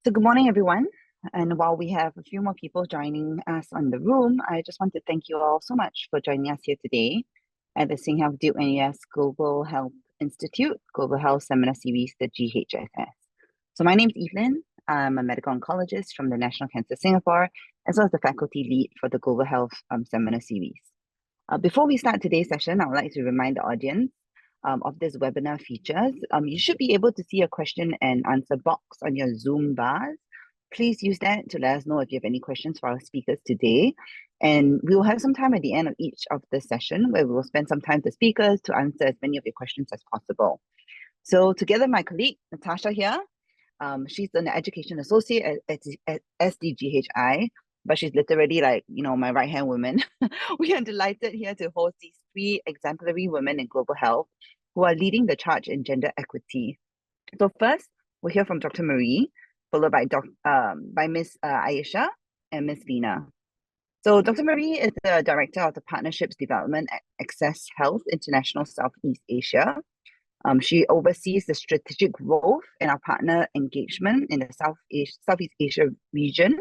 So good morning, everyone. And while we have a few more people joining us on the room, I just want to thank you all so much for joining us here today at the Singhealth Duke-NUS Global Health Institute Global Health Seminar Series, the GHSS. So my name is Evelyn. I'm a medical oncologist from the National Cancer Singapore, as well as the faculty lead for the Global Health Seminar Series. Before we start today's session, I would like to remind the audience of this webinar features. You should be able to see a question and answer box on your Zoom bars. Please use that to let us know if you have any questions for our speakers today. And we will have some time at the end of each of the session where we will spend some time with the speakers to answer as many of your questions as possible. So together, my colleague, Natasha here, she's an education associate at SDGHI, but she's literally like, my right-hand woman. We are delighted here to host these three exemplary women in global health who are leading the charge in gender equity. So first, we'll hear from Dr. Marie, followed by Ms. Aisha and Ms. Lina. So Dr. Marie is the Director of the Partnerships Development at Access Health International Southeast Asia. She oversees the strategic growth and our partner engagement in the Southeast Asia region.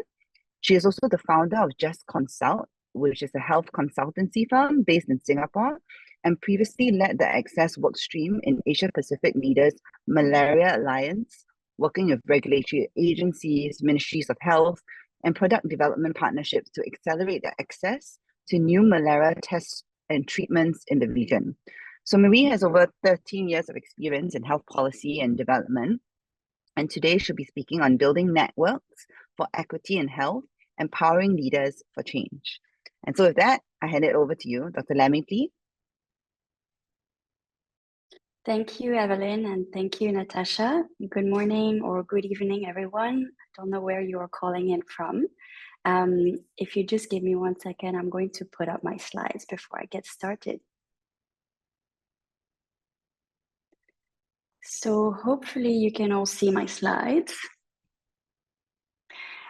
She is also the founder of Just Consult, which is a health consultancy firm based in Singapore, and previously led the Access workstream in Asia Pacific Leaders Malaria Alliance, working with regulatory agencies, ministries of health, and product development partnerships to accelerate the access to new malaria tests and treatments in the region. So Marie has over 13 years of experience in health policy and development, and today she'll be speaking on building networks for equity in health, empowering leaders for change. And so with that, I hand it over to you, Dr. Lamy, please. Thank you, Evelyn, and thank you, Natasha. Good morning or good evening, everyone. I don't know where you are calling in from. If you just give me 1 second, I'm going to put up my slides before I get started. So hopefully you can all see my slides.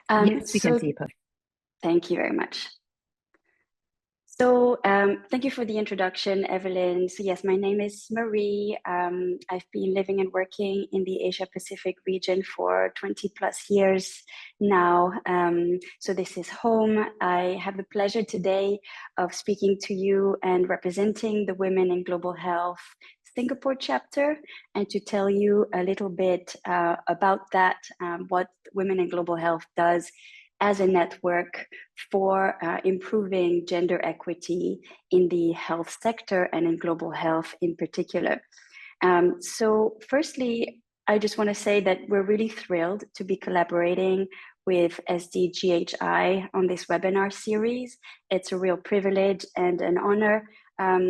Yes, we can see it. Thank you very much. So thank you for the introduction, Evelyn. So yes, my name is Marie. I've been living and working in the Asia Pacific region for 20 plus years now. So this is home. I have the pleasure today of speaking to you and representing the Women in Global Health Singapore chapter, and to tell you a little bit about that, what Women in Global Health does as a network for improving gender equity in the health sector and in global health in particular. So firstly, I just want to say that we're really thrilled to be collaborating with SDGHI on this webinar series. It's a real privilege and an honor.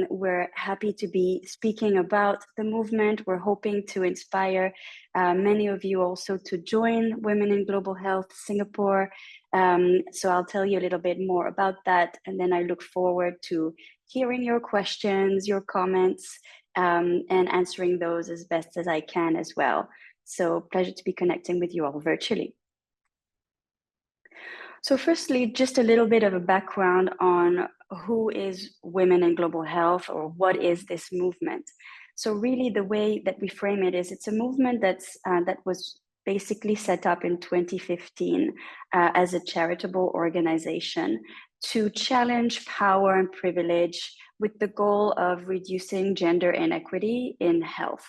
We're happy to be speaking about the movement. We're hoping to inspire many of you also to join Women in Global Health Singapore. So I'll tell you a little bit more about that. And then I look forward to hearing your questions, your comments, and answering those as best as I can as well. So pleasure to be connecting with you all virtually. So firstly, just a little bit of a background on who is Women in Global Health, or what is this movement? So really the way that we frame it is it's a movement that was basically set up in 2015 as a charitable organization to challenge power and privilege with the goal of reducing gender inequity in health.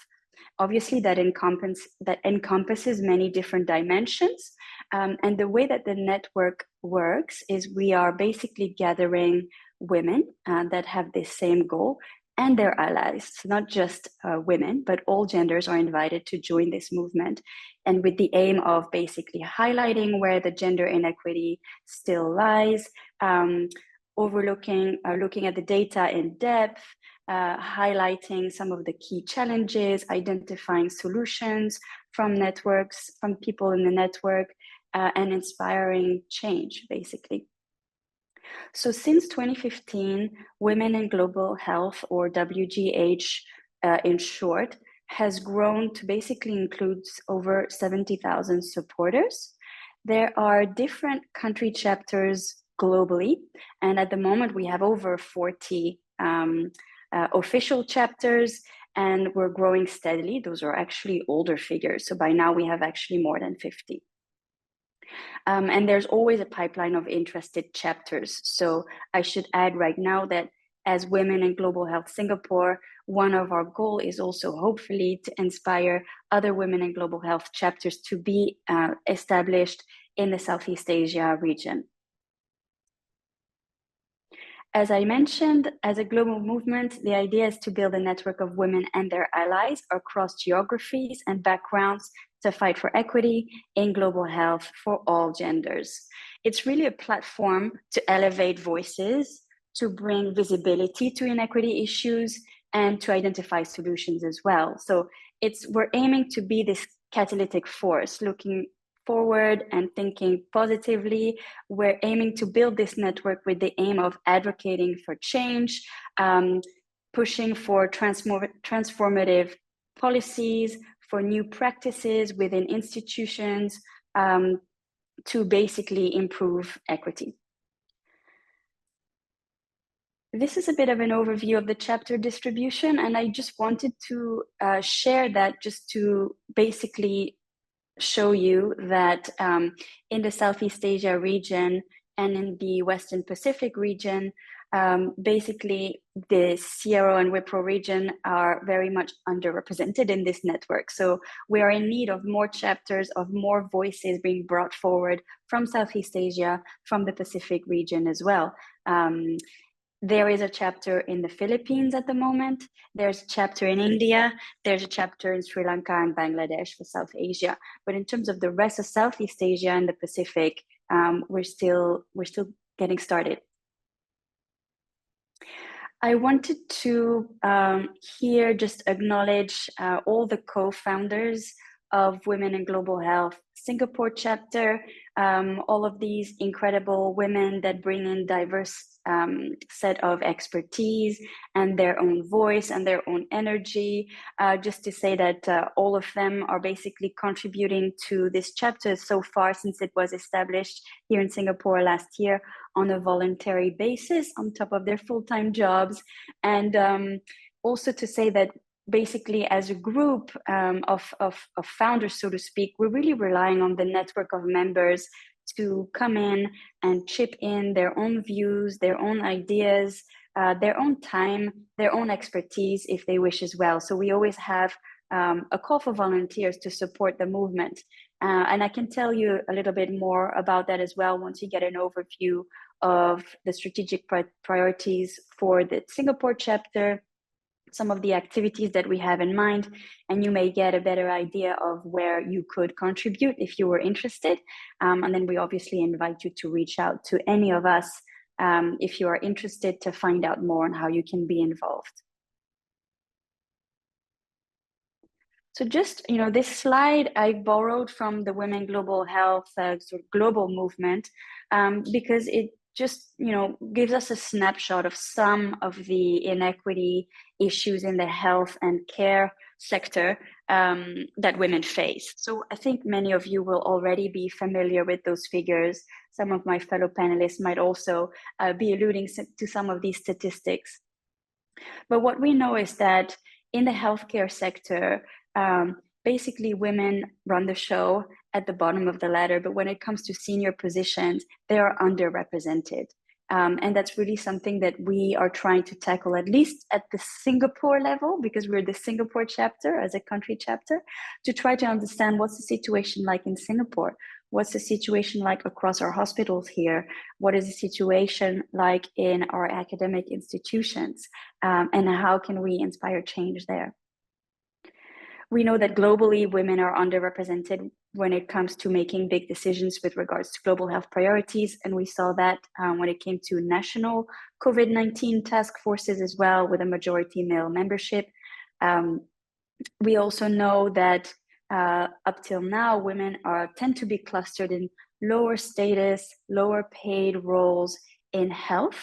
Obviously, that encompasses many different dimensions. And the way that the network works is we are basically gathering women that have the same goal and their allies. So not just women, but all genders are invited to join this movement. And with the aim of basically highlighting where the gender inequity still lies, looking at the data in depth, highlighting some of the key challenges, identifying solutions from networks, from people in the network, and inspiring change, basically. So since 2015, Women in Global Health, or WGH in short, has grown to basically include over 70,000 supporters. There are different country chapters globally, and at the moment we have over 40 official chapters, and we're growing steadily. Those are actually older figures. So by now we have actually more than 50. And there's always a pipeline of interested chapters. So I should add right now that as Women in Global Health Singapore, one of our goals is also hopefully to inspire other Women in Global Health chapters to be established in the Southeast Asia region. As I mentioned, as a global movement, the idea is to build a network of women and their allies across geographies and backgrounds to fight for equity in global health for all genders. It's really a platform to elevate voices, to bring visibility to inequity issues, and to identify solutions as well. So we're aiming to be this catalytic force, looking forward and thinking positively. We're aiming to build this network with the aim of advocating for change, pushing for transformative policies, for new practices within institutions, to basically improve equity. This is a bit of an overview of the chapter distribution, and I just wanted to share that just to basically show you that in the Southeast Asia region and in the Western Pacific region, basically the CRO and WIPRO region are very much underrepresented in this network. So we are in need of more chapters, of more voices being brought forward from Southeast Asia, from the Pacific region as well. There is a chapter in the Philippines at the moment. There's a chapter in India. There's a chapter in Sri Lanka and Bangladesh for South Asia. But in terms of the rest of Southeast Asia and the Pacific, we're still getting started. I wanted to here just acknowledge all the co-founders of Women in Global Health Singapore chapter, all of these incredible women that bring in diverse set of expertise and their own voice and their own energy. Just to say that all of them are basically contributing to this chapter so far since it was established here in Singapore last year on a voluntary basis on top of their full-time jobs. And also to say that basically as a group of founders, so to speak, we're really relying on the network of members to come in and chip in their own views, their own ideas, their own time, their own expertise if they wish as well. So we always have a call for volunteers to support the movement. And I can tell you a little bit more about that as well once you get an overview of the strategic priorities for the Singapore chapter, some of the activities that we have in mind, and you may get a better idea of where you could contribute if you were interested. And then we obviously invite you to reach out to any of us if you are interested to find out more on how you can be involved. So just, this slide I borrowed from the Women Global Health sort of global movement because it just, gives us a snapshot of some of the inequity issues in the health and care sector that women face. So I think many of you will already be familiar with those figures. Some of my fellow panelists might also be alluding to some of these statistics. But what we know is that in the healthcare sector, basically women run the show at the bottom of the ladder, but when it comes to senior positions, they are underrepresented. And that's really something that we are trying to tackle, at least at the Singapore level, because we're the Singapore chapter as a country chapter, to try to understand what's the situation like in Singapore. What's the situation like across our hospitals here? What is the situation like in our academic institutions? And how can we inspire change there? We know that globally, women are underrepresented when it comes to making big decisions with regards to global health priorities. And we saw that when it came to national COVID-19 task forces as well, with a majority male membership. We also know that up till now, women tend to be clustered in lower status, lower paid roles in health.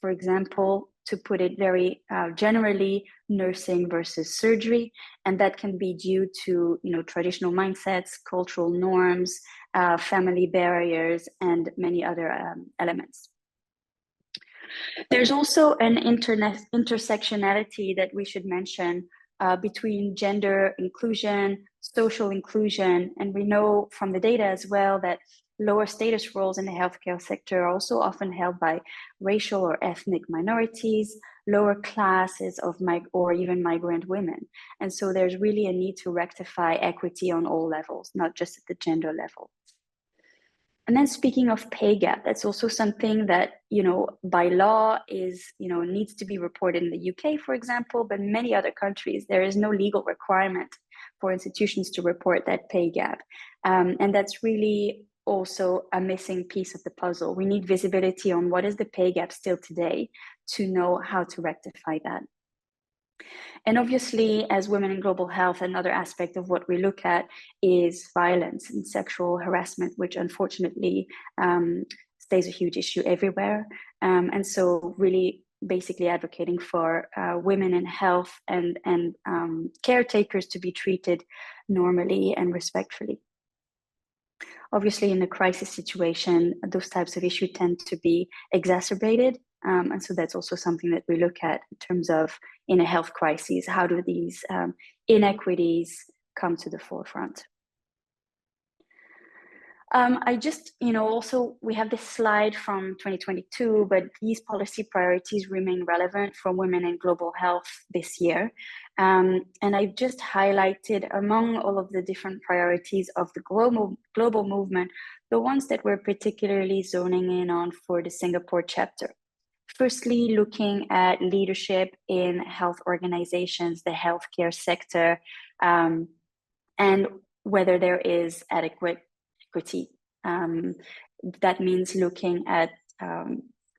For example, to put it very generally, nursing versus surgery. And that can be due to traditional mindsets, cultural norms, family barriers, and many other elements. There's also an intersectionality that we should mention between gender inclusion, social inclusion, and we know from the data as well that lower status roles in the healthcare sector are also often held by racial or ethnic minorities, lower classes of or even migrant women. And so there's really a need to rectify equity on all levels, not just at the gender level. And then speaking of pay gap, that's also something that, by law needs to be reported in the UK, for example, but in many other countries, there is no legal requirement for institutions to report that pay gap. And that's really also a missing piece of the puzzle. We need visibility on what is the pay gap still today to know how to rectify that. And obviously, as women in global health, another aspect of what we look at is violence and sexual harassment, which unfortunately stays a huge issue everywhere. And so really basically advocating for women in health and caretakers to be treated normally and respectfully. Obviously, in a crisis situation, those types of issues tend to be exacerbated. And so that's also something that we look at in terms of, in a health crisis, how do these inequities come to the forefront? Also, we have this slide from 2022, but these policy priorities remain relevant for women in global health this year. And I've just highlighted among all of the different priorities of the global movement, the ones that we're particularly zoning in on for the Singapore chapter. Firstly, looking at leadership in health organizations, the healthcare sector, and whether there is adequate equity. That means looking at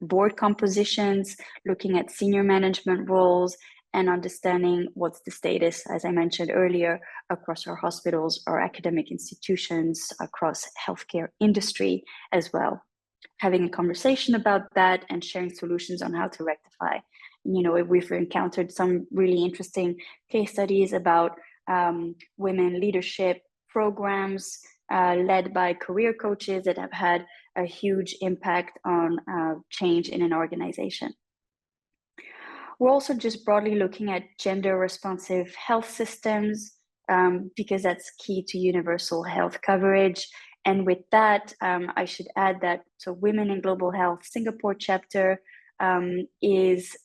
board compositions, looking at senior management roles, and understanding what's the status, as I mentioned earlier, across our hospitals, our academic institutions, across healthcare industry as well. Having a conversation about that and sharing solutions on how to rectify. We've encountered some really interesting case studies about women leadership programs led by career coaches that have had a huge impact on change in an organization. We're also just broadly looking at gender responsive health systems because that's key to universal health coverage. And with that, I should add that so Women in Global Health Singapore chapter is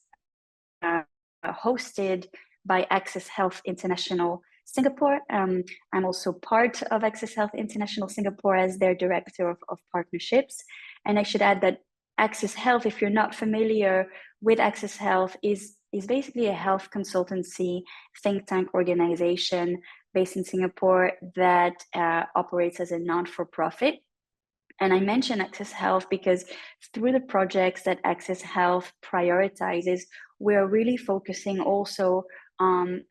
hosted by Access Health International Singapore. I'm also part of Access Health International Singapore as their director of partnerships. And I should add that Access Health, if you're not familiar with Access Health, is basically a health consultancy think tank organization based in Singapore that operates as a non-for-profit. And I mention Access Health because through the projects that Access Health prioritizes, we're really focusing also on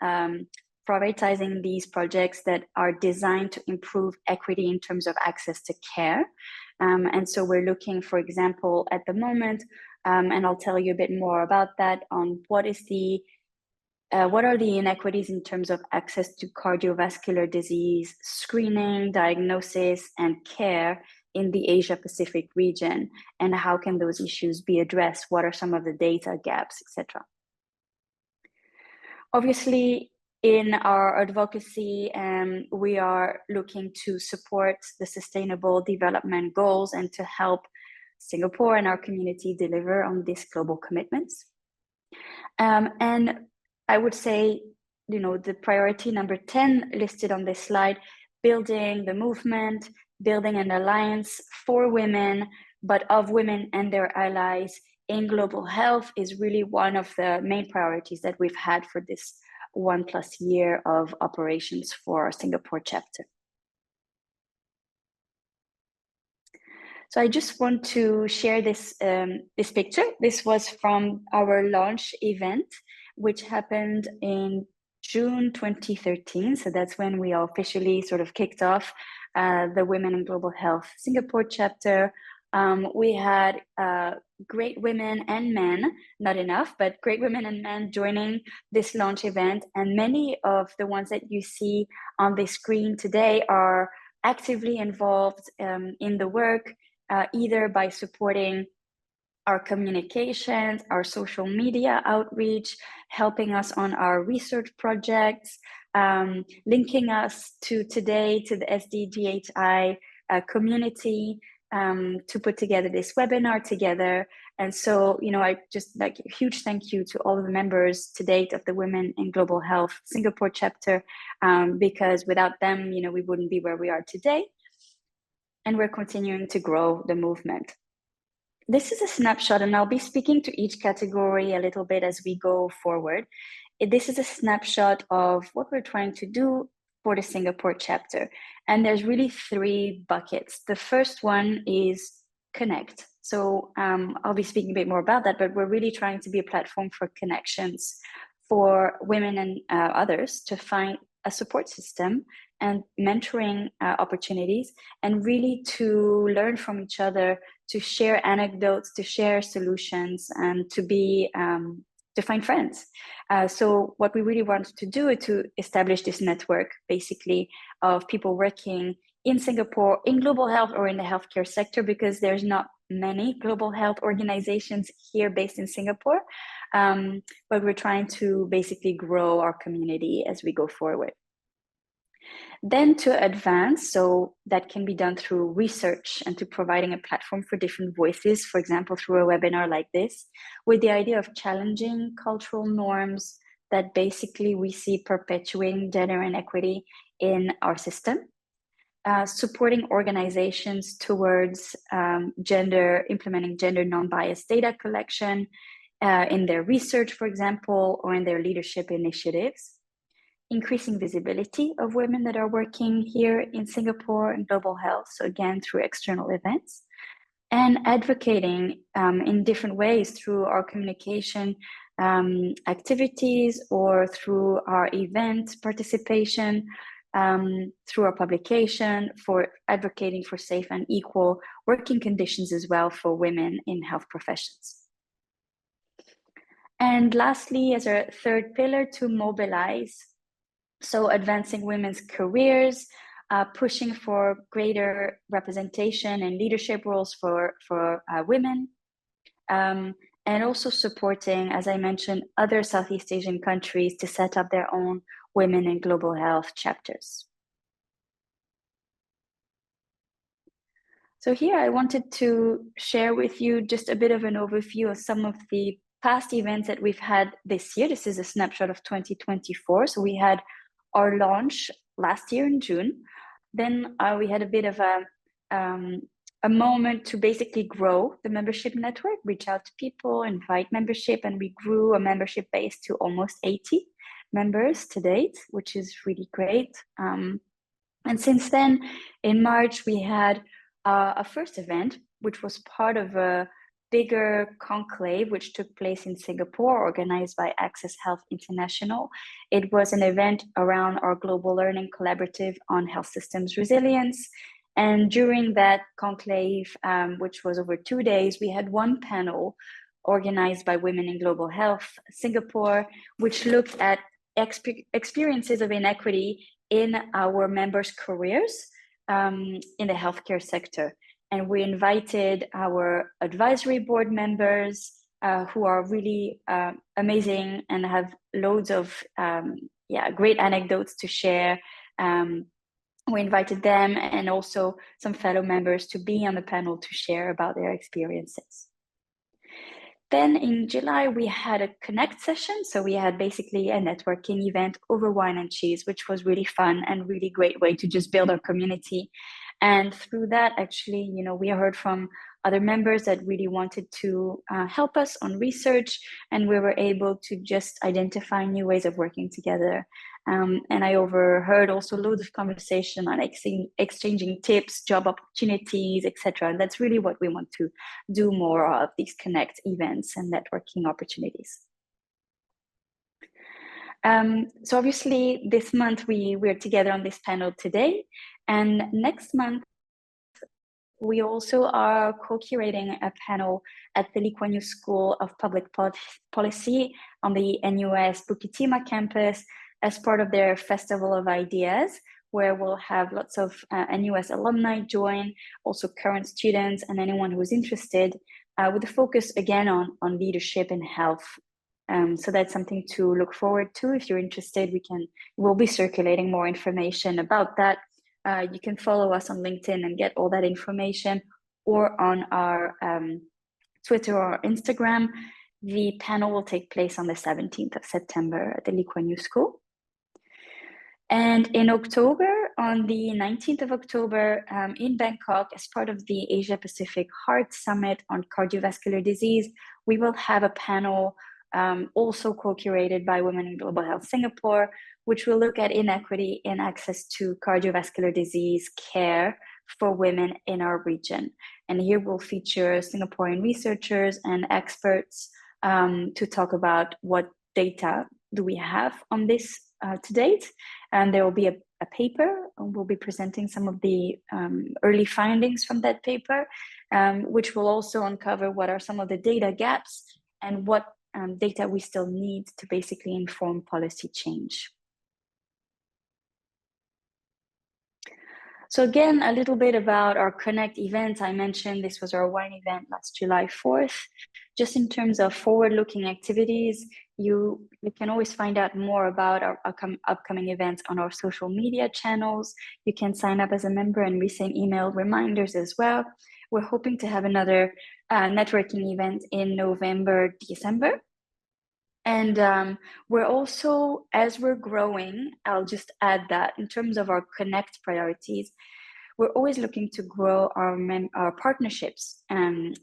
prioritizing these projects that are designed to improve equity in terms of access to care. And so we're looking, for example, at the moment, and I'll tell you a bit more about that, on what are the inequities in terms of access to cardiovascular disease, screening, diagnosis, and care in the Asia-Pacific region, and how can those issues be addressed? What are some of the data gaps, etc.? Obviously, in our advocacy, we are looking to support the Sustainable Development Goals and to help Singapore and our community deliver on these global commitments. And I would say, the priority number 10 listed on this slide, building the movement, building an alliance for women, but of women and their allies in global health is really one of the main priorities that we've had for this 1+ year of operations for our Singapore chapter. So I just want to share this picture. This was from our launch event, which happened in June 2013. So that's when we officially sort of kicked off the Women in Global Health Singapore chapter. We had great women and men, not enough, but great women and men joining this launch event. And many of the ones that you see on the screen today are actively involved in the work, either by supporting our communications, our social media outreach, helping us on our research projects, linking us to the SDGHI community to put together this webinar together. And so, I just like a huge thank you to all of the members to date of the Women in Global Health Singapore chapter, because without them, we wouldn't be where we are today. And we're continuing to grow the movement. This is a snapshot, and I'll be speaking to each category a little bit as we go forward. This is a snapshot of what we're trying to do for the Singapore chapter. And there's really 3 buckets. The first one is connect. So I'll be speaking a bit more about that, but we're really trying to be a platform for connections for women and others to find a support system and mentoring opportunities, and really to learn from each other, to share anecdotes, to share solutions, and to find friends. So what we really wanted to do is to establish this network, basically, of people working in Singapore, in global health or in the healthcare sector, because there's not many global health organizations here based in Singapore. But we're trying to basically grow our community as we go forward. Then to advance, so that can be done through research and to providing a platform for different voices, for example, through a webinar like this, with the idea of challenging cultural norms that basically we see perpetuating gender inequity in our system. Supporting organizations towards implementing gender non-biased data collection in their research, for example, or in their leadership initiatives. Increasing visibility of women that are working here in Singapore in global health, so again, through external events, and advocating in different ways through our communication activities or through our event participation, through our publication, for advocating for safe and equal working conditions as well for women in health professions. And lastly, as our third pillar, to mobilize. So advancing women's careers, pushing for greater representation and leadership roles for women, and also supporting, as I mentioned, other Southeast Asian countries to set up their own women in global health chapters. So here I wanted to share with you just a bit of an overview of some of the past events that we've had this year. This is a snapshot of 2024. So we had our launch last year in June. Then we had a bit of a moment to basically grow the membership network, reach out to people, invite membership, and we grew a membership base to almost 80 members to date, which is really great. And since then, in March, we had a first event, which was part of a bigger conclave, which took place in Singapore, organized by Access Health International. It was an event around our global learning collaborative on health systems resilience. And during that conclave, which was over 2 days, we had one panel organized by Women in Global Health Singapore, which looked at experiences of inequity in our members' careers in the healthcare sector. And we invited our advisory board members who are really amazing and have loads of great anecdotes to share. We invited them and also some fellow members to be on the panel to share about their experiences. Then in July, we had a connect session. So we had basically a networking event over wine and cheese, which was really fun and really great way to just build our community. And through that, actually, we heard from other members that really wanted to help us on research, and we were able to just identify new ways of working together. And I overheard also loads of conversation on exchanging tips, job opportunities, etc. And that's really what we want to do more of, these connect events and networking opportunities. So obviously this month we're together on this panel today, and next month we also are co-curating a panel at the Lee Kuan Yew School of Public Policy on the NUS Bukit Timah campus as part of their Festival of Ideas, where we'll have lots of NUS alumni join, also current students and anyone who's interested, with a focus again on leadership and health. So that's something to look forward to. If you're interested, we'll be circulating more information about that You can follow us on LinkedIn and get all that information, or on our Twitter or Instagram. The panel will take place on the 17th of September at the Duke-NUS School. And in October, on the 19th of October, in Bangkok, as part of the Asia Pacific Heart Summit on Cardiovascular Disease, we will have a panel also co-curated by Women in Global Health Singapore, which will look at inequity in access to cardiovascular disease care for women in our region. And here we'll feature Singaporean researchers and experts to talk about what data do we have on this to date. And there will be a paper, and we'll be presenting some of the early findings from that paper, which will also uncover what are some of the data gaps and what data we still need to basically inform policy change. So again, a little bit about our Connect event. I mentioned this was our wine event last July 4th. Just in terms of forward-looking activities, you can always find out more about our upcoming events on our social media channels. You can sign up as a member and receive email reminders as well. We're hoping to have another networking event in November, December. And we're also, as we're growing, I'll just add that in terms of our Connect priorities, we're always looking to grow our partnerships, and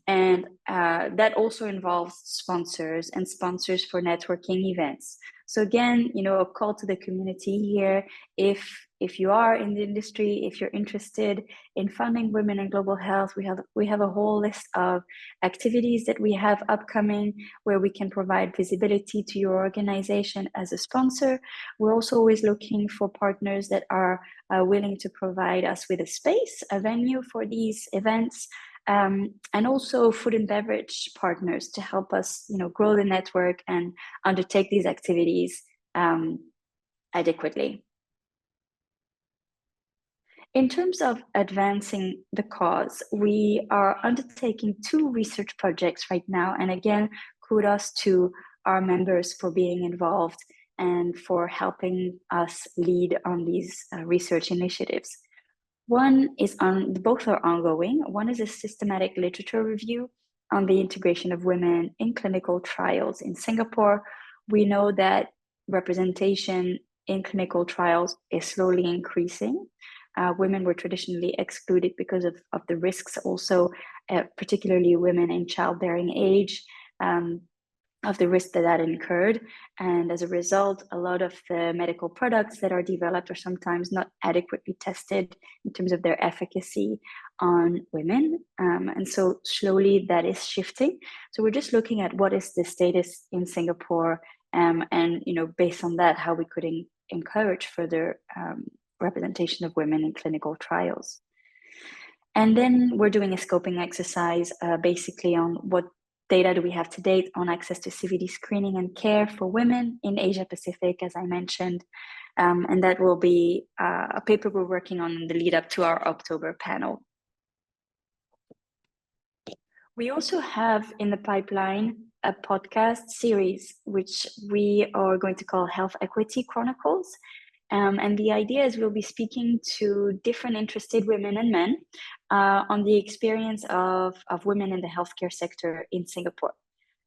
that also involves sponsors and sponsors for networking events. So again, a call to the community here. If you are in the industry, if you're interested in funding women in global health, we have a whole list of activities that we have upcoming where we can provide visibility to your organization as a sponsor. We're also always looking for partners that are willing to provide us with a space, a venue for these events, and also food and beverage partners to help us, grow the network and undertake these activities adequately. In terms of advancing the cause, we are undertaking 2 research projects right now. And again, kudos to our members for being involved and for helping us lead on these research initiatives. Both are ongoing. One is a systematic literature review on the integration of women in clinical trials in Singapore. We know that representation in clinical trials is slowly increasing. Women were traditionally excluded because of the risks also, particularly women in childbearing age, of the risk that incurred. And as a result, a lot of the medical products that are developed are sometimes not adequately tested in terms of their efficacy on women. And so slowly that is shifting. So we're just looking at what is the status in Singapore, and based on that, how we could encourage further representation of women in clinical trials. And then we're doing a scoping exercise basically on what data do we have to date on access to CVD screening and care for women in Asia Pacific, as I mentioned. And that will be a paper we're working on in the lead up to our October panel. We also have in the pipeline a podcast series, which we are going to call Health Equity Chronicles. And the idea is we'll be speaking to different interested women and men on the experience of women in the healthcare sector in Singapore.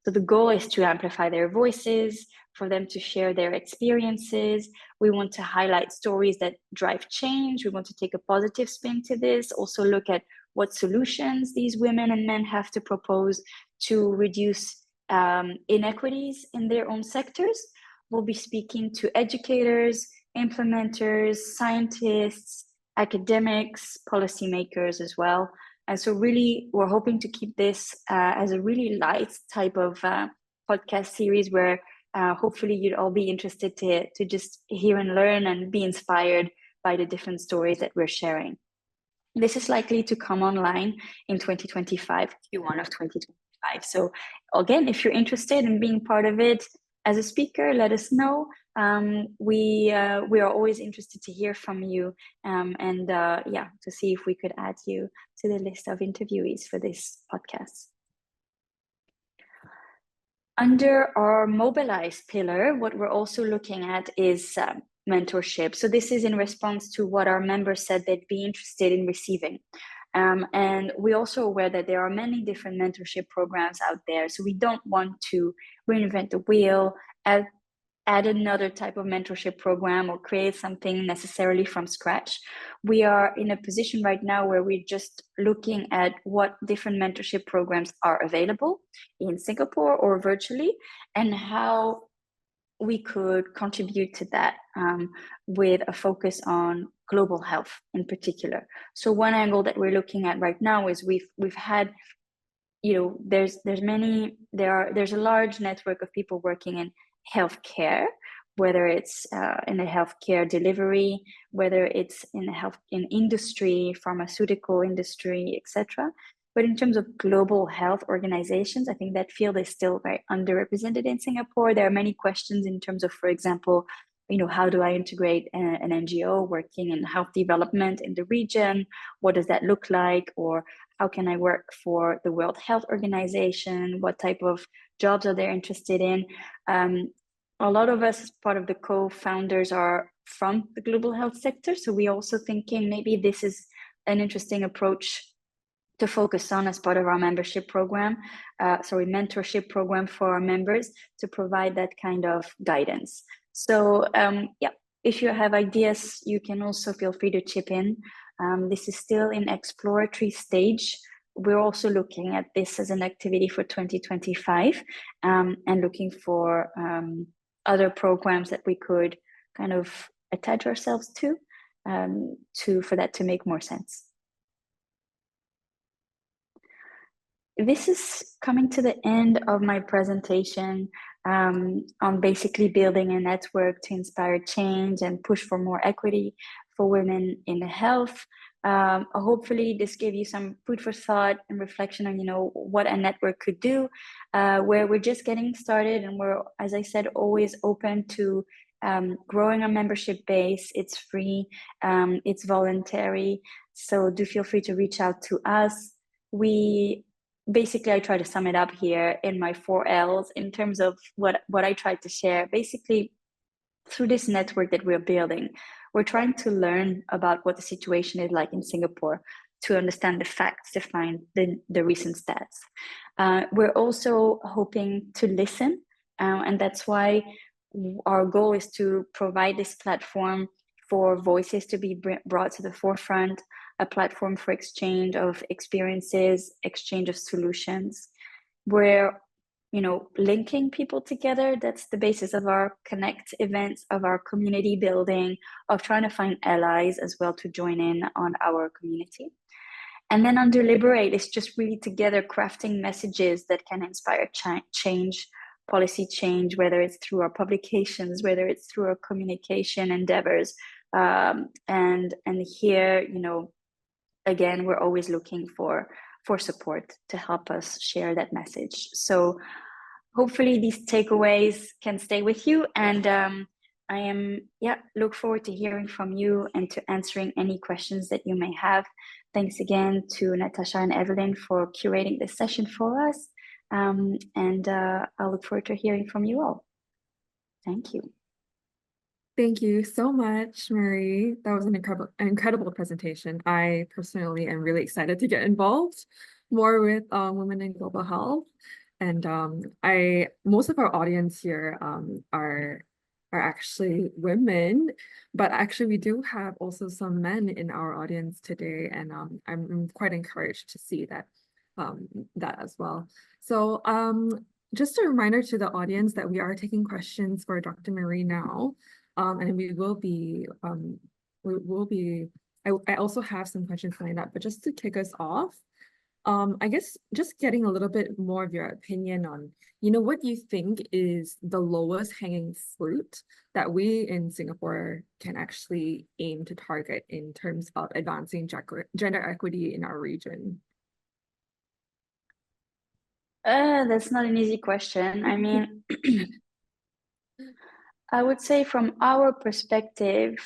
So the goal is to amplify their voices, for them to share their experiences. We want to highlight stories that drive change. We want to take a positive spin to this, also look at what solutions these women and men have to propose to reduce inequities in their own sectors. We'll be speaking to educators, implementers, scientists, academics, policymakers as well. And so really, we're hoping to keep this as a really light type of podcast series where hopefully you'd all be interested to just hear and learn and be inspired by the different stories that we're sharing. This is likely to come online in 2025, Q1 of 2025. So again, if you're interested in being part of it as a speaker, let us know. We are always interested to hear from you and to see if we could add you to the list of interviewees for this podcast. Under our Mobilize pillar, what we're also looking at is mentorship. So this is in response to what our members said they'd be interested in receiving. And we're also aware that there are many different mentorship programs out there. So we don't want to reinvent the wheel, add another type of mentorship program, or create something necessarily from scratch. We are in a position right now where we're just looking at what different mentorship programs are available in Singapore or virtually, and how we could contribute to that, with a focus on global health in particular. So one angle that we're looking at right now is we've had, there's a large network of people working in healthcare, whether it's in the healthcare delivery, whether it's in industry, pharmaceutical industry, etc. But in terms of global health organizations, I think that field is still very underrepresented in Singapore. There are many questions in terms of, for example, how do I integrate an NGO working in health development in the region? What does that look like? Or how can I work for the World Health Organization? What type of jobs are they interested in? A lot of us, part of the co-founders, are from the global health sector. So we're also thinking maybe this is an interesting approach to focus on as part of our mentorship program for our members, to provide that kind of guidance. So if you have ideas, you can also feel free to chip in. This is still in exploratory stage. We're also looking at this as an activity for 2025, and looking for other programs that we could kind of attach ourselves to for that to make more sense. This is coming to the end of my presentation on basically building a network to inspire change and push for more equity for women in health. Hopefully this gave you some food for thought and reflection on, what a network could do, where we're just getting started, and we're, as I said, always open to growing a membership base. It's free, it's voluntary, so do feel free to reach out to us. Basically, I try to sum it up here in my 4 L's in terms of what I tried to share. Basically, through this network that we're building, we're trying to learn about what the situation is like in Singapore, to understand the facts, to find the recent stats. We're also hoping to listen, and that's why our goal is to provide this platform for voices to be brought to the forefront, a platform for exchange of experiences, exchange of solutions. We're, linking people together. That's the basis of our Connect events, of our community building, of trying to find allies as well to join in on our community. And then under Liberate, it's just really together crafting messages that can inspire change, policy change, whether it's through our publications, whether it's through our communication endeavors. And here, again, we're always looking for support to help us share that message. So hopefully these takeaways can stay with you, and I look forward to hearing from you and to answering any questions that you may have. Thanks again to Natasha and Evelyn for curating this session for us, and I look forward to hearing from you all. Thank you. Thank you so much, Marie. That was an incredible presentation. I personally am really excited to get involved more with women in global health. And most of our audience here are actually women, but actually we do have also some men in our audience today, and I'm quite encouraged to see that as well. So just a reminder to the audience that we are taking questions for Dr. Marie now. And we will be, I also have some questions lined up, but just to kick us off, I guess just getting a little bit more of your opinion on, what you think is the lowest hanging fruit that we in Singapore can actually aim to target in terms of advancing gender equity in our region. That's not an easy question. I mean, I would say from our perspective,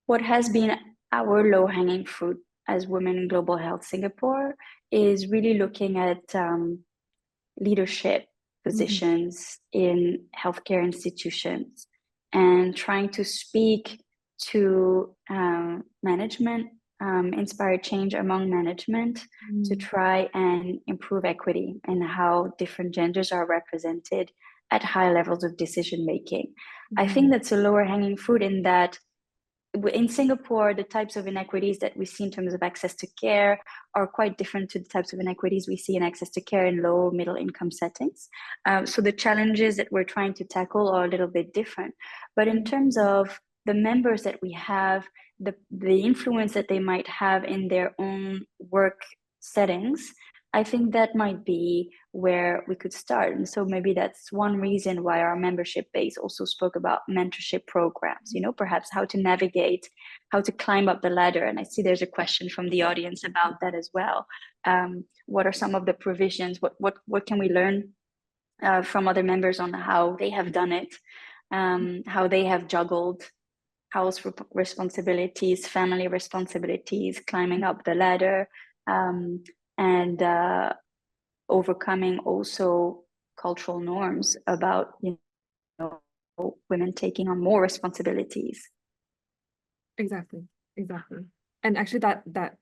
what has been our low-hanging fruit as Women in Global Health Singapore is really looking at leadership positions in healthcare institutions. and trying to speak to management, inspire change among management to try and improve equity and how different genders are represented at high levels of decision making. I think that's a lower hanging fruit in that in Singapore, the types of inequities that we see in terms of access to care are quite different to the types of inequities we see in access to care in low, middle income settings. So the challenges that we're trying to tackle are a little bit different. But in terms of the members that we have, the influence that they might have in their own work settings, I think that might be where we could start. And so maybe that's one reason why our membership base also spoke about mentorship programs, perhaps how to navigate, how to climb up the ladder. And I see there's a question from the audience about that as well. What are some of the provisions? What can we learn from other members on how they have done it, how they have juggled house responsibilities, family responsibilities, climbing up the ladder, and overcoming also cultural norms about women taking on more responsibilities. Exactly. And actually that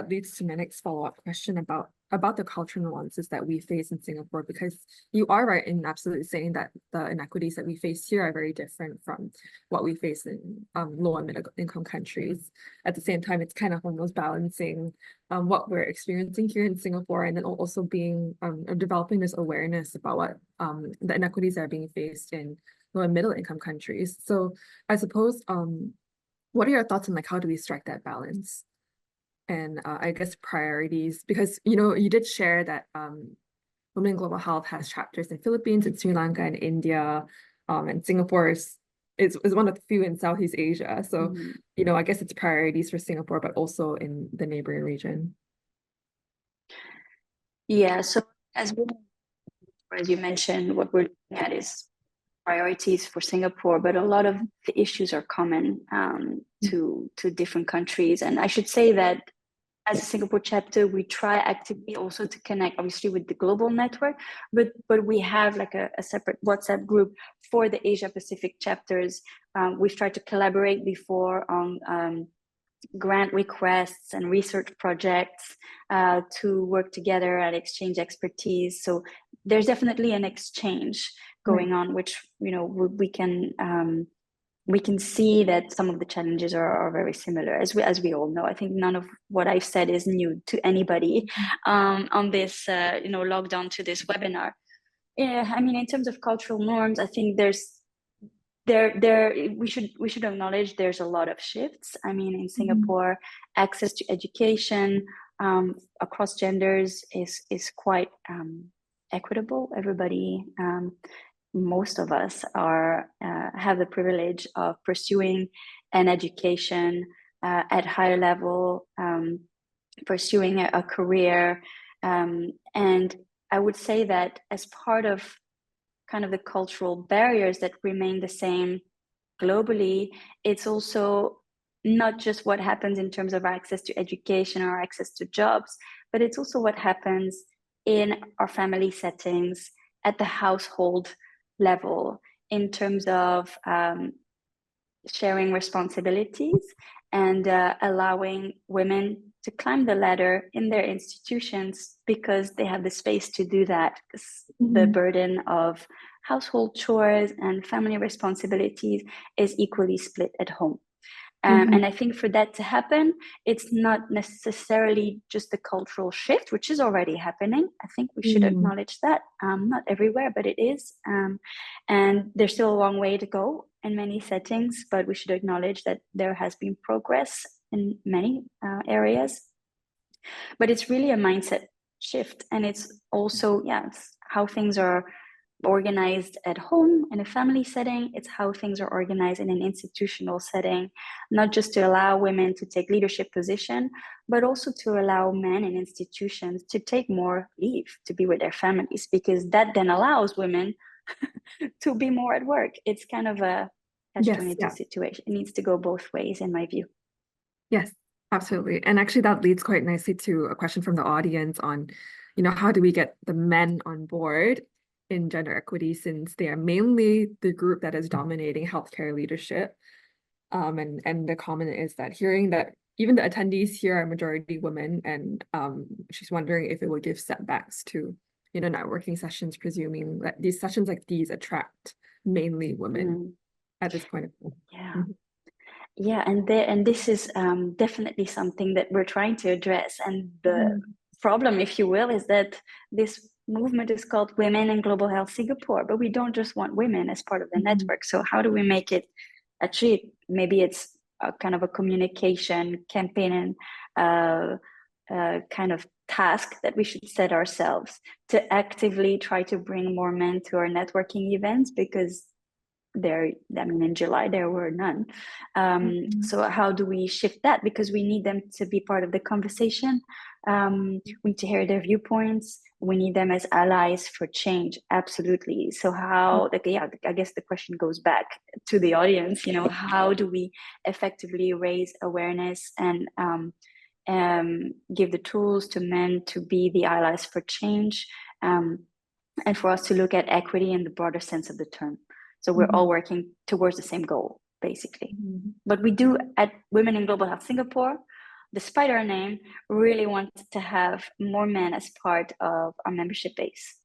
leads to my next follow-up question about the cultural nuances that we face in Singapore, because you are right in absolutely saying that the inequities that we face here are very different from what we face in low and middle income countries. At the same time, it's kind of almost balancing what we're experiencing here in Singapore, and then also being developing this awareness about what the inequities that are being faced in low and middle income countries. So I suppose what are your thoughts on like how do we strike that balance? And I guess priorities, because you did share that Women in Global Health has chapters in Philippines and Sri Lanka and India, and Singapore is one of the few in Southeast Asia. So I guess it's priorities for Singapore, but also in the neighboring region. Yeah. So as you mentioned, what we're looking at is priorities for Singapore, but a lot of the issues are common to different countries. And I should say that as a Singapore chapter, we try actively also to connect, obviously, with the global network, but we have like a separate WhatsApp group for the Asia Pacific chapters. We've tried to collaborate before on grant requests and research projects to work together and exchange expertise. So there's definitely an exchange going on, which we can see that some of the challenges are very similar, as we all know. I think none of what I've said is new to anybody on this logged on to this webinar. Yeah, I mean, in terms of cultural norms, I think we should acknowledge there's a lot of shifts. I mean, in Singapore, access to education across genders is quite equitable. Everybody, most of us have the privilege of pursuing an education at higher level, pursuing a career, and I would say that as part of kind of the cultural barriers that remain the same globally, it's also not just what happens in terms of access to education or access to jobs, but it's also what happens in our family settings, at the household level, in terms of sharing responsibilities and allowing women to climb the ladder in their institutions because they have the space to do that, because the burden of household chores and family responsibilities is equally split at home. And I think for that to happen, it's not necessarily just the cultural shift, which is already happening. I think we should acknowledge that. Not everywhere, but it is. And there's still a long way to go in many settings, but we should acknowledge that there has been progress in many areas. But it's really a mindset shift. And it's also, it's how things are organized at home in a family setting. It's how things are organized in an institutional setting, not just to allow women to take leadership position, but also to allow men in institutions to take more leave, to be with their families, because that then allows women to be more at work. It's kind of a catch-22 situation. It needs to go both ways, in my view. Yes, absolutely. And actually that leads quite nicely to a question from the audience on, how do we get the men on board in gender equity, since they are mainly the group that is dominating healthcare leadership. And the comment is that hearing that even the attendees here are majority women, and she's wondering if it will give setbacks to, networking sessions, presuming that these sessions like these attract mainly women at this point. Yeah. Mhm. Yeah, and this is definitely something that we're trying to address. And the problem, if you will, is that this movement is called Women in Global Health Singapore, but we don't just want women as part of the network. So how do we make it actually, maybe it's a kind of a communication campaign and kind of task that we should set ourselves to actively try to bring more men to our networking events, because in July there were none. So how do we shift that? Because we need them to be part of the conversation. We need to hear their viewpoints. We need them as allies for change. Absolutely. So how, I guess the question goes back to the audience, how do we effectively raise awareness and give the tools to men to be the allies for change, and for us to look at equity in the broader sense of the term. So we're all working towards the same goal, basically. But we do at Women in Global Health Singapore, despite our name, really want to have more men as part of our membership base.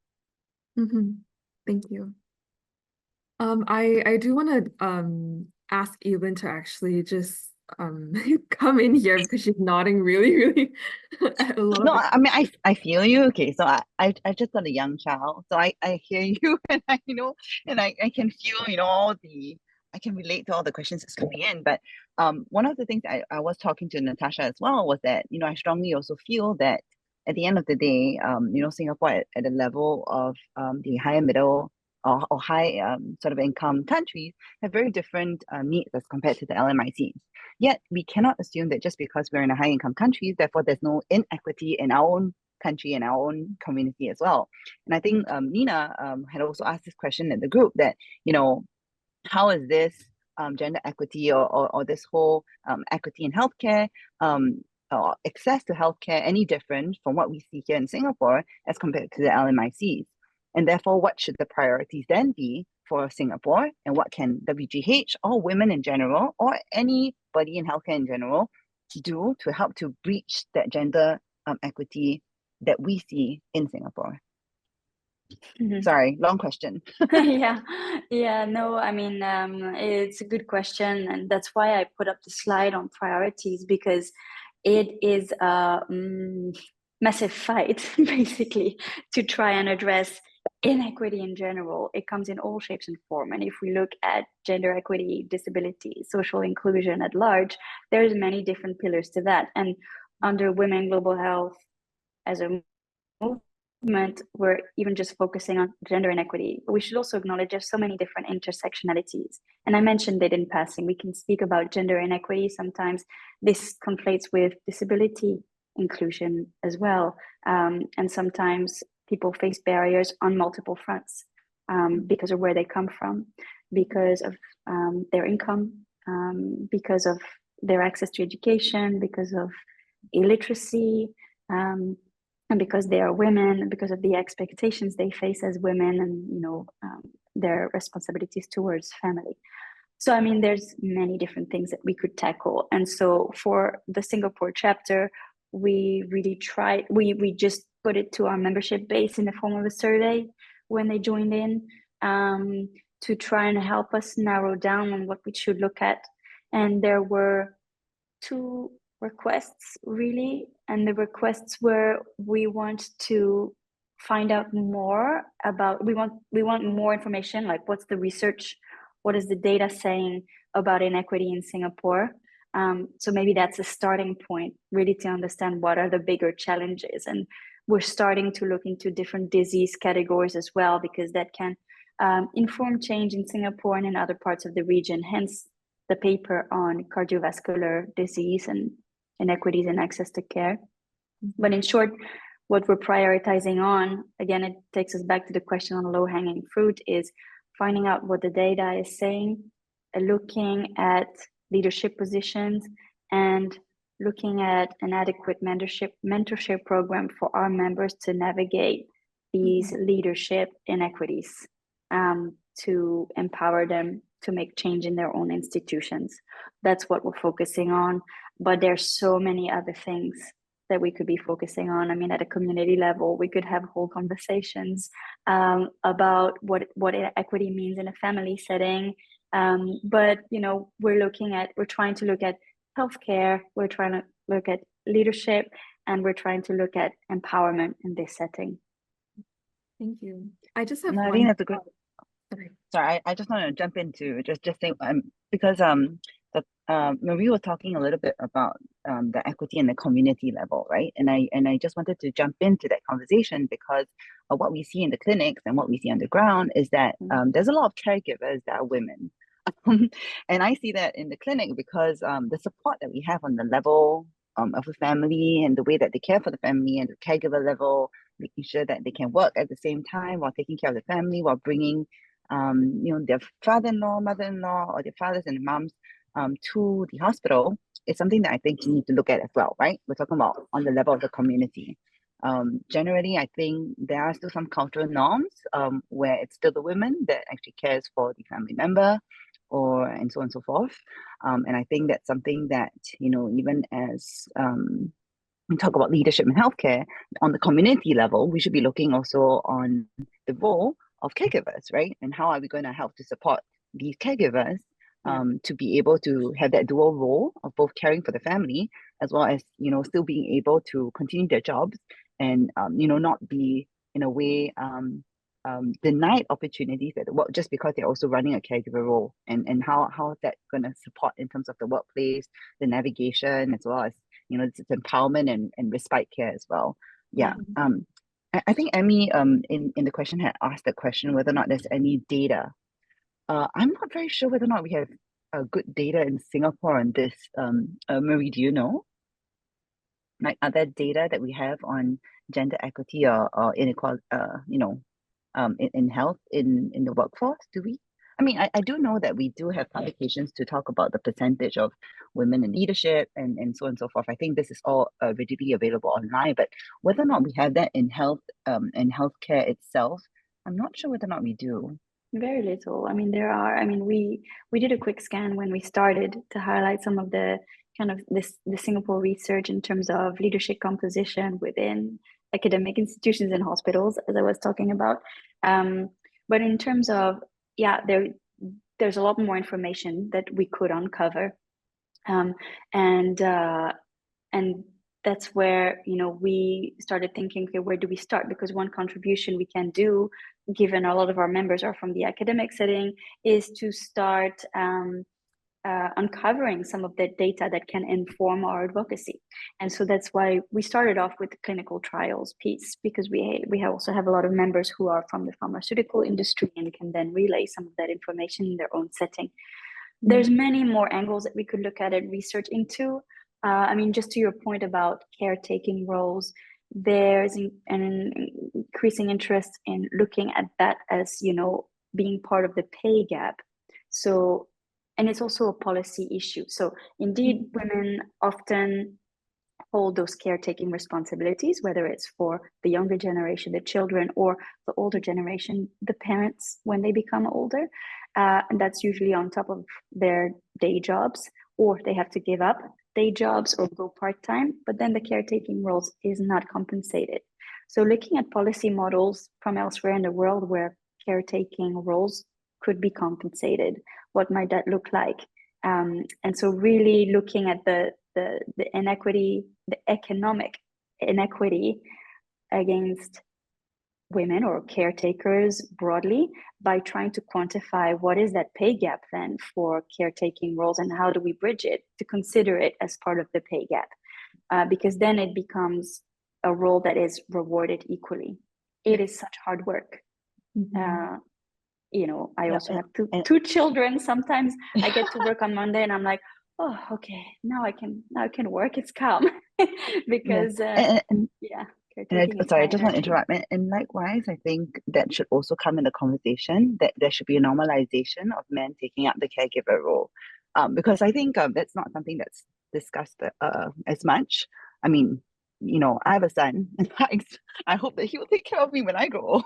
Thank you. I do want to ask Evelyn to actually just come in here, because she's nodding really a lot No, of I mean, I feel you. Okay, so I've just got a young child, so I hear you, and I and I can feel, I can relate to all the questions that's coming in. But one of the things I was talking to Natasha as well was that, I strongly also feel that at the end of the day, Singapore at the level of the higher middle or high sort of income countries have very different needs as compared to the LMICs. Yet we cannot assume that just because we're in a high income country, therefore there's no inequity in our own country and our own community as well. And I think Nina had also asked this question in the group that, how is this gender equity or this whole equity in healthcare or access to healthcare any different from what we see here in Singapore as compared to the LMICs? And therefore, what should the priorities then be for Singapore, and what can WGH or women in general or anybody in healthcare in general do to help to breach that gender equity that we see in Singapore? Sorry, long question. No, I mean, it's a good question, and that's why I put up the slide on priorities, because it is a massive fight basically to try and address inequity in general. It comes in all shapes and form, and if we look at gender equity, disability, social inclusion at large, there's many different pillars to that. And under Women Global Health as a movement, we're even just focusing on gender inequity, but we should also acknowledge there's so many different intersectionalities. And I mentioned it in passing. We can speak about gender inequity. Sometimes this conflates with disability inclusion as well. And sometimes people face barriers on multiple fronts because of where they come from, because of their income, because of their access to education, because of illiteracy, and because they are women, because of the expectations they face as women, and their responsibilities towards family. So I mean, there's many different things that we could tackle. And so for the Singapore chapter, we really tried, we just put it to our membership base in the form of a survey when they joined in, to try and help us narrow down on what we should look at. And there were 2 requests really, and the requests were, we want to find out more about, we want more information, like what's the research, what is the data saying about inequity in Singapore. So maybe that's a starting point, really, to understand what are the bigger challenges. And we're starting to look into different disease categories as well, because that can inform change in Singapore and in other parts of the region, hence the paper on cardiovascular disease and inequities in access to care. But in short, what we're prioritizing on, again, it takes us back to the question on low-hanging fruit, is finding out what the data is saying, looking at leadership positions, and looking at an adequate mentorship program for our members to navigate these leadership inequities, to empower them to make change in their own institutions. That's what we're focusing on. But there's so many other things that we could be focusing on. I mean, at a community level, we could have whole conversations about what equity means in a family setting. But we're trying to look at healthcare, we're trying to look at leadership, and we're trying to look at empowerment in this setting. Thank you. I just have No, I one. think that's a good. Sorry. Sorry, I just want to jump into just say because Marie was talking a little bit about the equity and the community level, right? And I just wanted to jump into that conversation because of what we see in the clinics and what we see on the ground is that there's a lot of caregivers that are women. And I see that in the clinic because the support that we have on the level of the family and the way that they care for the family and the caregiver level, making sure that they can work at the same time while taking care of the family, while bringing their father-in-law, mother-in-law, or their fathers and moms to the hospital is something that I think you need to look at as well, right? We're talking about on the level of the community. Generally, I think there are still some cultural norms where it's still the women that actually cares for the family member, and so on and so forth. And I think that's something that, even as we talk about leadership in healthcare, on the community level, we should be looking also on the role of caregivers, right? And how are we going to help to support these caregivers to be able to have that dual role of both caring for the family as well as, still being able to continue their jobs and, not be in a way denied opportunities at work just because they're also running a caregiver role, and how is that going to support in terms of the workplace, the navigation, as well as it's empowerment and respite care as well. Yeah. I think Emmy in the question had asked the question whether or not there's any data. I'm not very sure whether or not we have good data in Singapore on this. Marie, do you know? Like, are there data that we have on gender equity or inequality, in health in the workforce? Do we? I mean, I do know that we do have publications to talk about the percentage of women in leadership and so on and so forth. I think this is all readily available online, but whether or not we have that in health and healthcare itself, I'm not sure whether or not we do. Very little. I mean, we did a quick scan when we started to highlight some of the kind of the Singapore research in terms of leadership composition within academic institutions and hospitals, as I was talking about. But in terms of, there's a lot more information that we could uncover. And that's where, we started thinking, okay, where do we start? Because one contribution we can do, given a lot of our members are from the academic setting, is to start uncovering some of the data that can inform our advocacy. And so that's why we started off with the clinical trials piece, because we also have a lot of members who are from the pharmaceutical industry and can then relay some of that information in their own setting. There's many more angles that we could look at and research into. I mean, just to your point about caretaking roles, there's an increasing interest in looking at that as, being part of the pay gap. So, and it's also a policy issue. So indeed, women often hold those caretaking responsibilities, whether it's for the younger generation, the children, or the older generation, the parents, when they become older. And that's usually on top of their day jobs, or they have to give up day jobs or go part-time, but then the caretaking roles is not compensated. So looking at policy models from elsewhere in the world where caretaking roles could be compensated, what might that look like? And so really looking at the inequity, the economic inequity against women or caretakers broadly, by trying to quantify what is that pay gap then for caretaking roles and how do we bridge it to consider it as part of the pay gap, because then it becomes a role that is rewarded equally. It is such hard work. I also have two children. Sometimes I get to work on Monday and I'm like, oh, okay, now I can work. It's calm. Because sorry, I just want to interrupt. And likewise, I think that should also come in the conversation, that there should be a normalization of men taking up the caregiver role. Because I think that's not something that's discussed as much. I mean, I have a son, and I hope that he will take care of me when I grow old.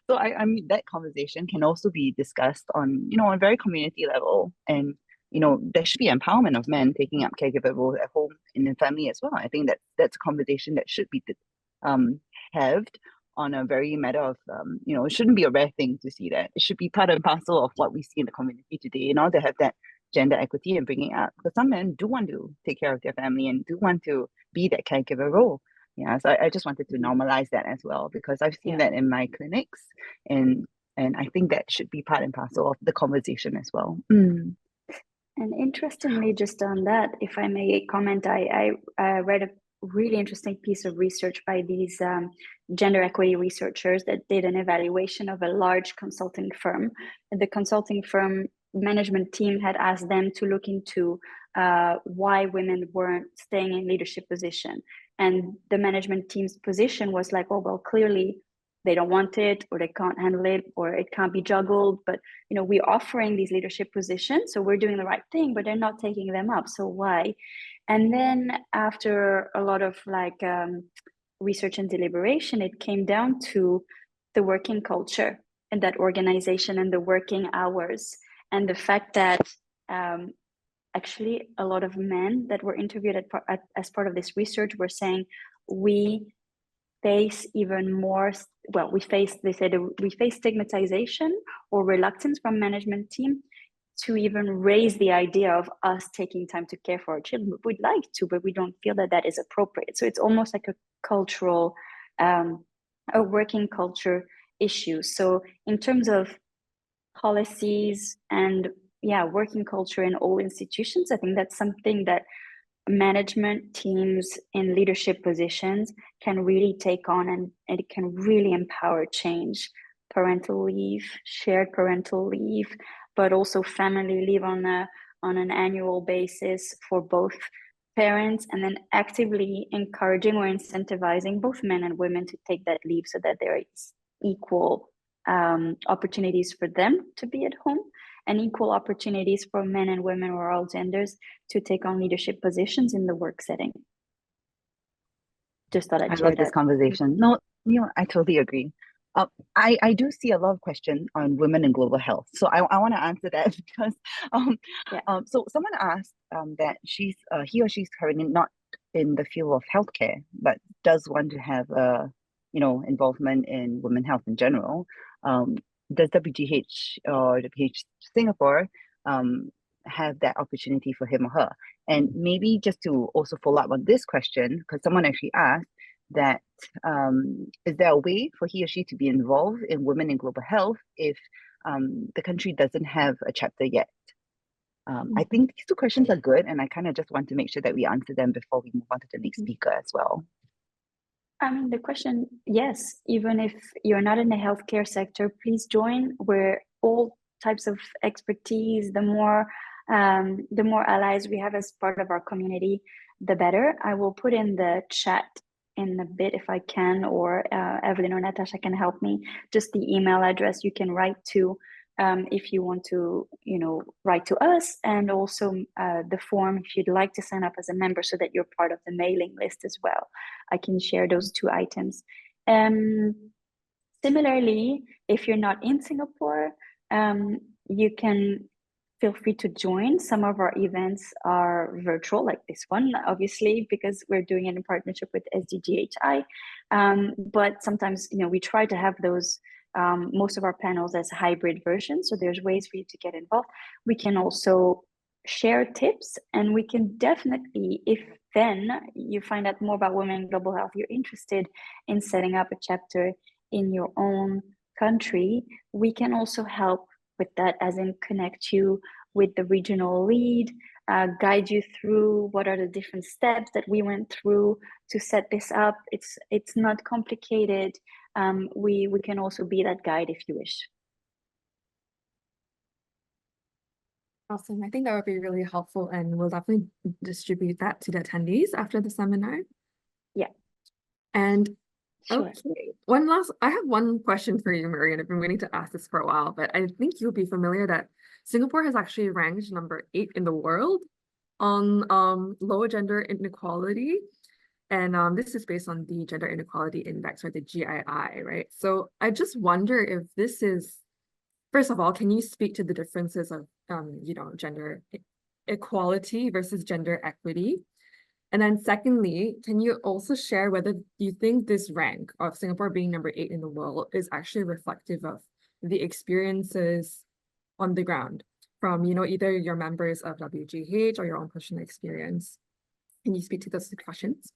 So I mean, that conversation can also be discussed on, on a very community level. And, there should be empowerment of men taking up caregiver roles at home and in family as well. I think that's a conversation that should be had on a very matter of, it shouldn't be a rare thing to see that. It should be part and parcel of what we see in the community today in order to have that gender equity and bringing it up. Because some men do want to take care of their family and do want to be that caregiver role. Yeah, so I just wanted to normalize that as well, because I've seen that in my clinics, and I think that should be part and parcel of the conversation as well. And interestingly, just on that, if I may comment, I read a really interesting piece of research by these gender equity researchers that did an evaluation of a large consulting firm. And the consulting firm management team had asked them to look into why women weren't staying in leadership position. And the management team's position was like, oh, well, clearly they don't want it, or they can't handle it, or it can't be juggled. But, we're offering these leadership positions, so we're doing the right thing, but they're not taking them up. So why? And then after a lot of research and deliberation, it came down to the working culture in that organization and the working hours, and the fact that actually a lot of men that were interviewed as part of this research were saying we face even more, they said we face stigmatization or reluctance from management team to even raise the idea of us taking time to care for our children. We'd like to, but we don't feel that is appropriate. So it's almost like a cultural, a working culture issue. So in terms of policies and working culture in all institutions, I think that's something that management teams in leadership positions can really take on, and it can really empower change. Parental leave, shared parental leave, but also family leave on an annual basis for both parents, and then actively encouraging or incentivizing both men and women to take that leave so that there is equal opportunities for them to be at home, and equal opportunities for men and women or all genders to take on leadership positions in the work setting. Just thought I'd share love this conversation. No, I totally agree. I do see a lot of questions on women in global health, so I want to answer that because so someone asked that he or she's currently not in the field of healthcare, but does want to have involvement in women health in general. Does WGH or WGH Singapore have that opportunity for him or her? And maybe just to also follow up on this question, because someone actually asked that is there a way for he or she to be involved in women in global health if the country doesn't have a chapter yet? I think these two questions are good, and I kind of just want to make sure that we answer them before we move on to the next speaker as well. I mean, the question, yes, even if you're not in the healthcare sector, please join. We're all types of expertise. The more allies we have as part of our community, the better. I will put in the chat in a bit if I can, or Evelyn or Natasha can help me, just the email address you can write to if you want to, write to us, and also the form if you'd like to sign up as a member so that you're part of the mailing list as well. I can share those two items. Similarly, if you're not in Singapore, you can feel free to join. Some of our events are virtual, like this one, obviously, because we're doing it in partnership with SDGHI. But sometimes, we try to have those, most of our panels as hybrid versions. So there's ways for you to get involved. We can also share tips, and we can definitely, if then you find out more about women in global health, you're interested in setting up a chapter in your own country, we can also help with that, as in connect you with the regional lead, guide you through what are the different steps that we went through to set this up. It's not complicated. We can also be that guide if you wish. Awesome. I think that would be really helpful, and we'll definitely distribute that to the attendees after the seminar. Yeah. And sure. Okay, I have one question for you, Marie, and I've been waiting to ask this for a while, but I think you'll be familiar that Singapore has actually ranked number 8 in the world on lower gender inequality. And this is based on the Gender Inequality Index, or the GII, right? So I just wonder if this is, first of all, can you speak to the differences of, gender equality versus gender equity? And then secondly, can you also share whether you think this rank of Singapore being number 8 in the world is actually reflective of the experiences on the ground from, either your members of WGH or your own personal experience? Can you speak to those questions?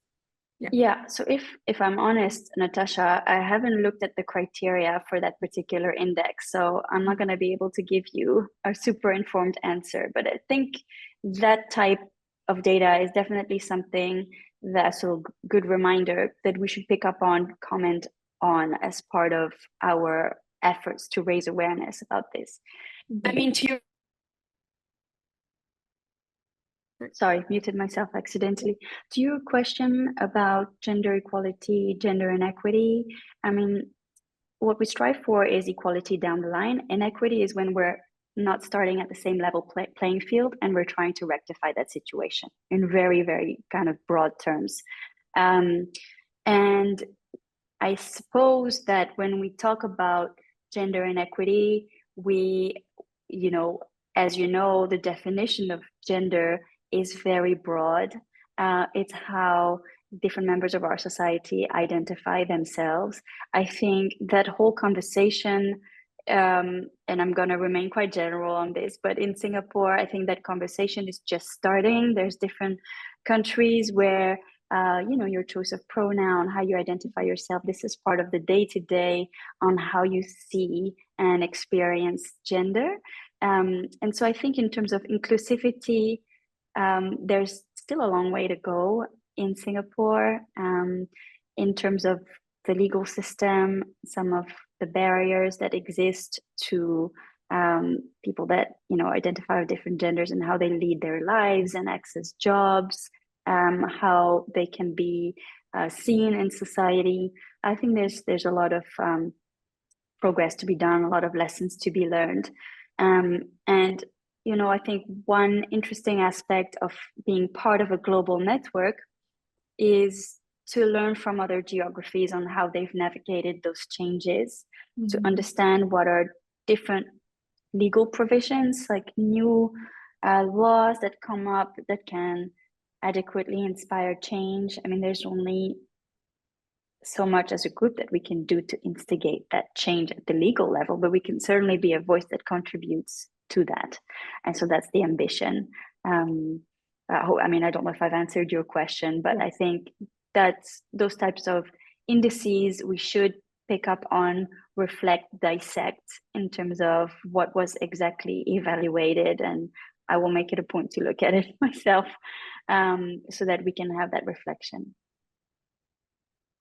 Yeah, so if I'm honest, Natasha, I haven't looked at the criteria for that particular index, so I'm not going to be able to give you a super informed answer. But I think that type of data is definitely something that's a good reminder that we should pick up on, comment on as part of our efforts to raise awareness about this. I mean, to your Sorry, muted myself accidentally. To your question about gender equality, gender inequity, I mean, what we strive for is equality down the line. Inequity is when we're not starting at the same level playing field and we're trying to rectify that situation in very, very kind of broad terms. And I suppose that when we talk about gender inequity, as you know, the definition of gender is very broad. It's how different members of our society identify themselves. I think that whole conversation, and I'm going to remain quite general on this, but in Singapore, I think that conversation is just starting. There's different countries where your choice of pronoun, how you identify yourself, this is part of the day-to-day on how you see and experience gender. And so I think in terms of inclusivity, there's still a long way to go in Singapore. In terms of the legal system, some of the barriers that exist to people that identify with different genders and how they lead their lives and access jobs, how they can be seen in society. I think there's a lot of progress to be done, a lot of lessons to be learned. And I think one interesting aspect of being part of a global network is to learn from other geographies on how they've navigated those changes, to understand what are different legal provisions, like new laws that come up that can adequately inspire change. I mean, there's only so much as a group that we can do to instigate that change at the legal level, but we can certainly be a voice that contributes to that. And so that's the ambition. I don't know if I've answered your question, but I think that's those types of indices we should pick up on, reflect, dissect in terms of what was exactly evaluated. And I will make it a point to look at it myself, so that we can have that reflection.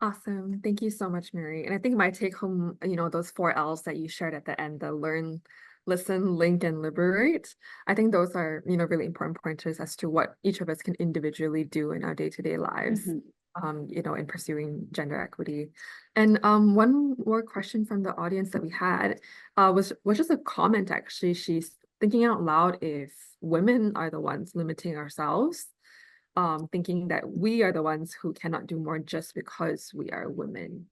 Awesome. Thank you so much, Mary. And I think my take home, those 4 L's that you shared at the end, the learn, listen, link, and liberate. I think those are, really important pointers as to what each of us can individually do in our day-to-day lives, in pursuing gender equity. And one more question from the audience that we had was just a comment, actually. She's thinking out loud if women are the ones limiting ourselves, thinking that we are the ones who cannot do more just because we are women.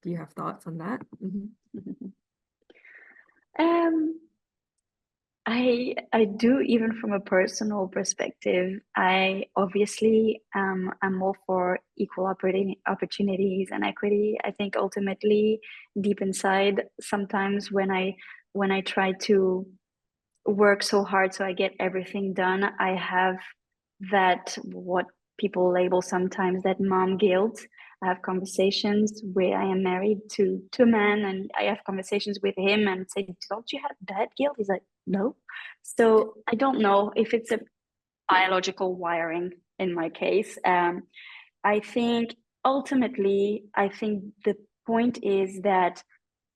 Do you have thoughts on that? I do, even from a personal perspective. I obviously I'm all for equal opportunities and equity. I think ultimately, deep inside, sometimes when I try to work so hard so I get everything done, I have that what people label sometimes that mom guilt. I have conversations where I am married to a man, and I have conversations with him and say, "Don't you have that guilt?" He's like, "No." So I don't know if it's a biological wiring in my case. I think ultimately, the point is that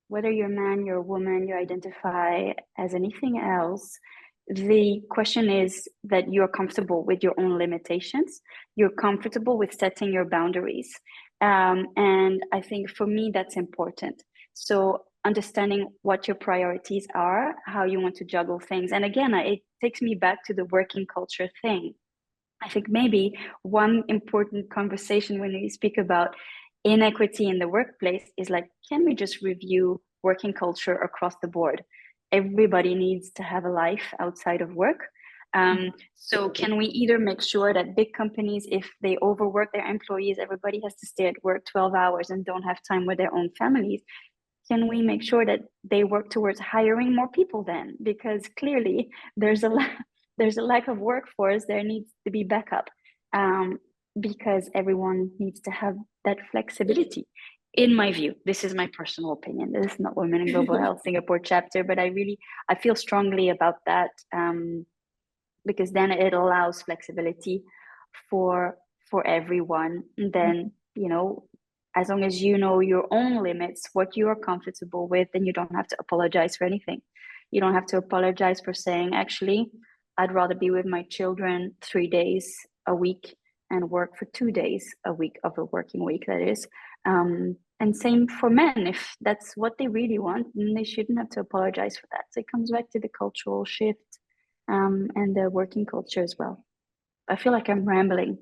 whether you're a man, you're a woman, you identify as anything else, the question is that you're comfortable with your own limitations, you're comfortable with setting your boundaries. And I think for me, that's important. So understanding what your priorities are, how you want to juggle things. And again, it takes me back to the working culture thing. I think maybe one important conversation when we speak about inequity in the workplace is like, can we just review working culture across the board? Everybody needs to have a life outside of work. So can we either make sure that big companies, if they overwork their employees, everybody has to stay at work 12 hours and don't have time with their own families? Can we make sure that they work towards hiring more people then? Because clearly there's a lack of workforce. There needs to be backup, because everyone needs to have that flexibility. In my view, this is my personal opinion. This is not Women in Global Health Singapore chapter, but I feel strongly about that, because then it allows flexibility for everyone. And then, as long as you know your own limits, what you are comfortable with, then you don't have to apologize for anything. You don't have to apologize for saying, actually, I'd rather be with my children 3 days a week and work for 2 days a week of a working week, that is. And same for men. If that's what they really want, then they shouldn't have to apologize for that. So it comes back to the cultural shift, and the working culture as well. I feel like I'm rambling.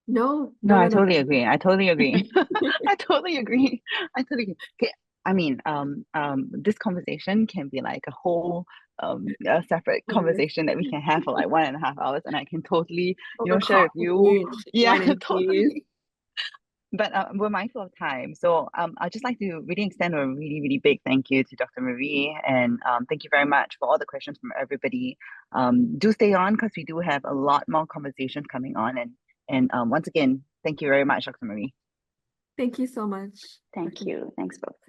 No, No, I no. totally agree. I totally agree. I totally agree. I totally agree. Okay, I mean, this conversation can be like a whole a separate conversation that we can have for like 1.5 hours, and I can totally, Over share with you. coffee, Yeah, wine and cheese. totally. But we're mindful of time. So I'd just like to really extend a really, really big thank you to Dr. Marie. And thank you very much for all the questions from everybody. Do stay on because we do have a lot more conversations coming on. And once again, thank you very much, Dr. Marie. Thank you so much. Thank you. Thanks both.